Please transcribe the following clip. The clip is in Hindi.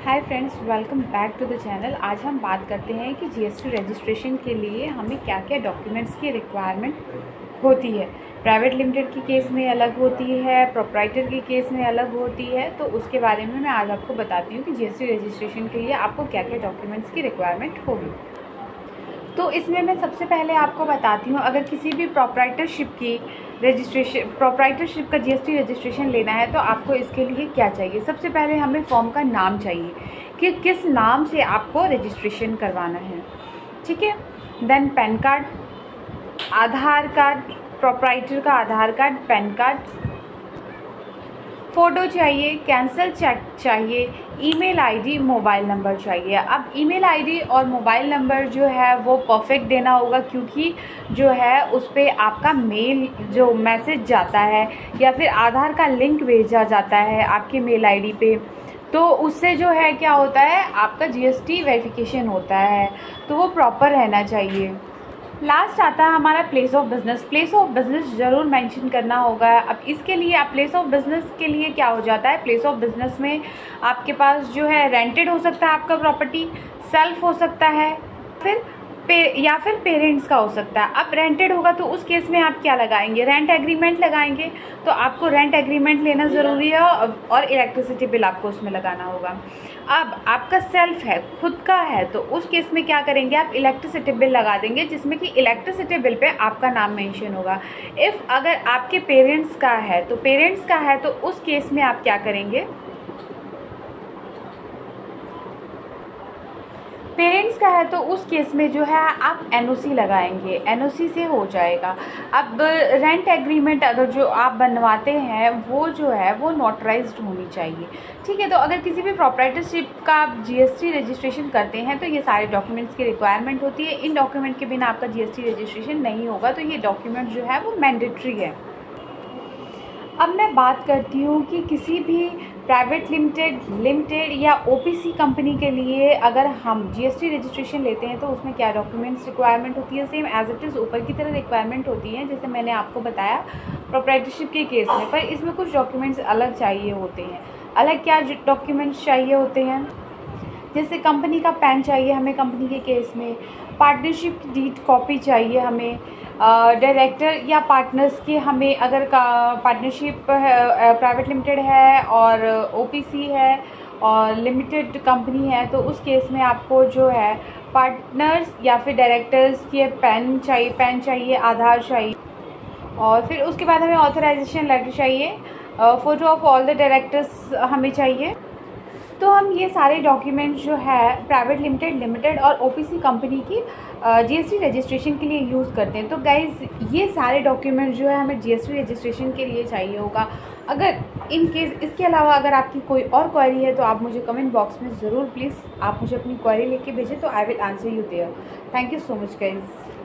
Hi friends, welcome back to the channel. आज हम बात करते हैं कि जीएसटी रजिस्ट्रेशन के लिए हमें क्या क्या डॉक्यूमेंट्स की रिक्वायरमेंट होती है। प्राइवेट लिमिटेड की केस में अलग होती है, प्रोप्राइटर की केस में अलग होती है। तो उसके बारे में मैं आज आपको बताती हूँ कि जीएसटी रजिस्ट्रेशन के लिए आपको क्या क्या डॉक्यूमेंट्स की रिक्वायरमेंट होगी। तो इसमें मैं सबसे पहले आपको बताती हूँ, अगर किसी भी प्रोप्राइटरशिप का जीएसटी रजिस्ट्रेशन लेना है तो आपको इसके लिए क्या चाहिए। सबसे पहले हमें फॉर्म का नाम चाहिए कि किस नाम से आपको रजिस्ट्रेशन करवाना है, ठीक है। देन पैन कार्ड, आधार कार्ड, प्रोप्राइटर का आधार कार्ड, पैन कार्ड, फ़ोटो चाहिए, कैंसल चेक चाहिए, ईमेल आईडी, मोबाइल नंबर चाहिए। अब ईमेल आईडी और मोबाइल नंबर जो है वो परफेक्ट देना होगा, क्योंकि जो है उस पर आपका मेल जो मैसेज जाता है या फिर आधार का लिंक भेजा जाता है आपके मेल आईडी पे, तो उससे जो है क्या होता है, आपका जीएसटी वेरिफिकेशन होता है, तो वो प्रॉपर रहना चाहिए। लास्ट आता है हमारा place of business. Place of business ज़रूर मेंशन करना होगा। अब इसके लिए आप प्लेस ऑफ बिज़नेस के लिए क्या हो जाता है, प्लेस ऑफ बिज़नेस में आपके पास जो है रेंटेड हो सकता है आपका प्रॉपर्टी, सेल्फ हो सकता है, या फिर पेरेंट्स का हो सकता है। अब रेंटेड होगा तो उस केस में आप क्या लगाएंगे, रेंट एग्रीमेंट लगाएंगे। तो आपको रेंट एग्रीमेंट लेना ज़रूरी है और इलेक्ट्रिसिटी बिल आपको उसमें लगाना होगा। अब आपका सेल्फ है, खुद का है, तो उस केस में क्या करेंगे, आप इलेक्ट्रिसिटी बिल लगा देंगे जिसमें कि इलेक्ट्रिसिटी बिल पे आपका नाम मेंशन होगा। अगर आपके पेरेंट्स का है तो उस केस में आप क्या करेंगे, पेरेंट्स का है तो उस केस में जो है आप एनओसी लगाएंगे, एनओसी से हो जाएगा। अब रेंट एग्रीमेंट अगर जो आप बनवाते हैं वो जो है वो नोटराइज्ड होनी चाहिए, ठीक है। तो अगर किसी भी प्रोप्राइटरशिप का आप जीएसटी रजिस्ट्रेशन करते हैं तो ये सारे डॉक्यूमेंट्स की रिक्वायरमेंट होती है। इन डॉक्यूमेंट के बिना आपका जीएसटी रजिस्ट्रेशन नहीं होगा, तो ये डॉक्यूमेंट जो है वो मैंडेटरी है। अब मैं बात करती हूँ कि किसी भी प्राइवेट लिमिटेड या ओपीसी कंपनी के लिए अगर हम जीएसटी रजिस्ट्रेशन लेते हैं तो उसमें क्या डॉक्यूमेंट्स रिक्वायरमेंट होती है। सेम एज इट इज़ ऊपर की तरह रिक्वायरमेंट होती है जैसे मैंने आपको बताया प्रोप्राइटरशिप के केस में, पर इसमें कुछ डॉक्यूमेंट्स अलग चाहिए होते हैं। अलग क्या डॉक्यूमेंट्स चाहिए होते हैं, जैसे कंपनी का पैन चाहिए हमें कंपनी के केस में, पार्टनरशिप की डीड कॉपी चाहिए हमें, डायरेक्टर या पार्टनर्स की हमें, अगर पार्टनरशिप प्राइवेट लिमिटेड है और ओपीसी है और लिमिटेड कंपनी है तो उस केस में आपको जो है पार्टनर्स या फिर डायरेक्टर्स के पैन चाहिए, आधार चाहिए, और फिर उसके बाद हमें ऑथराइजेशन लेटर चाहिए, photo of all the directors हमें चाहिए। तो हम ये सारे डॉक्यूमेंट्स जो है प्राइवेट लिमिटेड और ओपीसी कंपनी की जीएसटी रजिस्ट्रेशन के लिए यूज़ करते हैं। तो गाइज़ ये सारे डॉक्यूमेंट्स जो है हमें जीएसटी रजिस्ट्रेशन के लिए चाहिए होगा। अगर इन केस इसके अलावा अगर आपकी कोई और क्वेरी है तो आप मुझे कमेंट बॉक्स में ज़रूर प्लीज़ आप मुझे अपनी क्वेरी लेके भेजें, तो I will answer you there. Thank you so much guys.